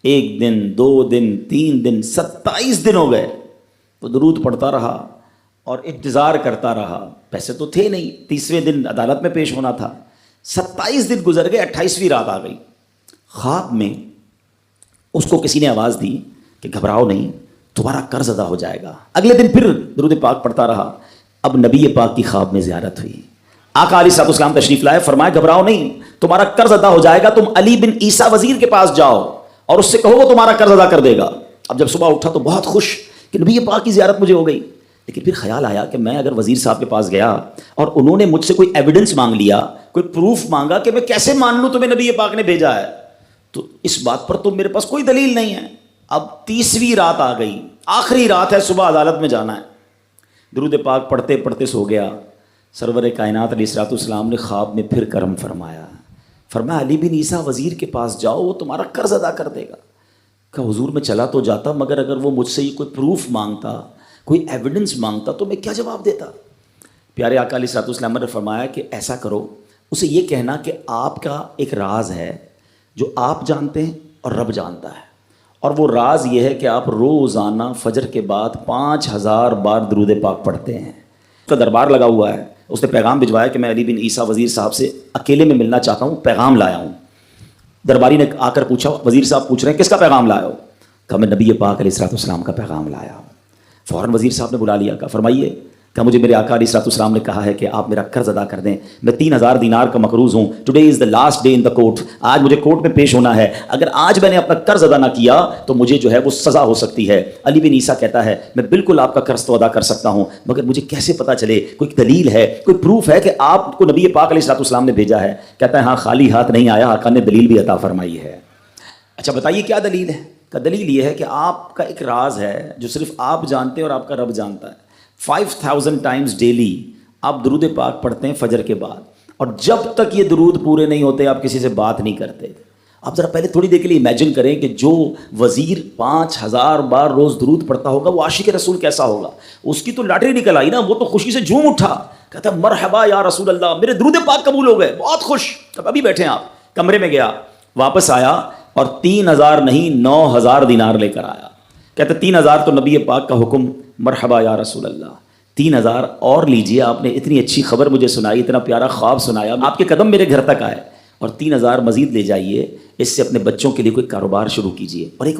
1 دن 2 دن 3 دن 27 دن ہو گئے، وہ درود پڑھتا رہا اور انتظار کرتا رہا. پیسے تو تھے نہیں، 30ویں دن عدالت میں پیش ہونا تھا. 27 دن گزر گئے، 28ویں رات آ گئی. خواب میں اس کو کسی نے آواز دی کہ گھبراؤ نہیں، تمہارا قرض ادا ہو جائے گا. اگلے دن پھر درود پاک پڑھتا رہا. اب نبی پاک کی خواب میں زیارت ہوئی. آقا علیہ الصلوۃ والسلام تشریف لائے، فرمایا گھبراؤ نہیں، تمہارا قرض ادا ہو جائے گا. تم علی بن عیسیٰ وزیر کے پاس جاؤ اور اس سے کہو وہ تمہارا قرض ادا کر دے گا. اب جب صبح اٹھا تو بہت خوش کہ نبی پاک کی زیارت مجھے ہو گئی. لیکن پھر خیال آیا کہ میں اگر وزیر صاحب کے پاس گیا اور انہوں نے مجھ سے کوئی ایویڈنس مانگ لیا، کوئی پروف مانگا کہ میں کیسے مان لوں تمہیں نبی پاک نے بھیجا ہے، تو اس بات پر تو میرے پاس کوئی دلیل نہیں ہے. اب 30ویں رات آ گئی، آخری رات ہے، صبح عدالت میں جانا ہے. درود پاک پڑھتے پڑھتے سو گیا. سرور کائنات علیہ الصلوۃ والسلام نے خواب میں پھر کرم فرمایا. فرمایا علی بن عیسیٰ وزیر کے پاس جاؤ، وہ تمہارا قرض ادا کر دے گا. کہ حضور میں چلا تو جاتا، مگر اگر وہ مجھ سے یہ کوئی پروف مانگتا، کوئی ایویڈنس مانگتا تو میں کیا جواب دیتا. پیارے آقا علیہ الصلوۃ والسلام نے فرمایا کہ ایسا کرو، اسے یہ کہنا کہ آپ کا ایک راز ہے جو آپ جانتے ہیں اور رب جانتا ہے، اور وہ راز یہ ہے کہ آپ روزانہ فجر کے بعد 5000 بار درود پاک پڑھتے ہیں. اس کا دربار لگا ہوا ہے. اس نے پیغام بھجوایا کہ میں علی بن عیسیٰ وزیر صاحب سے اکیلے میں ملنا چاہتا ہوں، پیغام لایا ہوں. درباری نے آ کر پوچھا، وزیر صاحب پوچھ رہے ہیں کس کا پیغام لایا ہو؟ کہا میں نبی پاک علیہ الصلوۃ والسلام کا پیغام لایا ہوں. فوراً وزیر صاحب نے بلا لیا. کہا فرمائیے. کہا مجھے میرے آقا علیہ الصلوۃ والسلام نے کہا ہے کہ آپ میرا قرض ادا کر دیں. میں 3000 دینار کا مقروض ہوں. Today is the last day in the court. آج مجھے کورٹ میں پیش ہونا ہے. اگر آج میں نے اپنا قرض ادا نہ کیا تو مجھے جو ہے وہ سزا ہو سکتی ہے. علی بن عیسیٰ کہتا ہے میں بالکل آپ کا قرض تو ادا کر سکتا ہوں، مگر مجھے کیسے پتہ چلے، کوئی دلیل ہے، کوئی پروف ہے کہ آپ کو نبی پاک علیہ الصلوۃ والسلام نے بھیجا ہے؟ کہتا ہے ہاں، خالی ہاتھ نہیں آیا، آقا نے دلیل بھی عطا فرمائی ہے. اچھا بتائیے کیا دلیل ہے؟ کا دلیل یہ ہے کہ آپ کا ایک راز ہے جو صرف آپ جانتے ہیں اور آپ کا رب جانتا ہے. 5000 ٹائمز ڈیلی آپ درود پاک پڑھتے ہیں فجر کے بعد، اور جب تک یہ درود پورے نہیں ہوتے آپ کسی سے بات نہیں کرتے. آپ ذرا پہلے تھوڑی دیر کے لیے امیجن کریں کہ جو وزیر 5000 بار روز درود پڑھتا ہوگا وہ عاشق رسول کیسا ہوگا. اس کی تو لاٹری نکل آئی نا، وہ تو خوشی سے جھوم اٹھا، کہتا مرحبا یا رسول اللہ، میرے درود پاک قبول ہو گئے، بہت خوش. اب ابھی بیٹھے ہیں آپ، کمرے میں گیا، واپس آیا اور 3000 نہیں 9000 دینار لے کر آیا. کہتے 3000 تو نبی پاک کا حکم، مرحبا یا رسول اللہ، 3000 اور لیجئے، آپ نے اتنی اچھی خبر مجھے سنائی، اتنا پیارا خواب سنایا، آپ کے قدم میرے گھر تک آئے، اور 3000 مزید لے جائیے، اس سے اپنے بچوں کے لیے کوئی کاروبار شروع کیجئے. اور ایک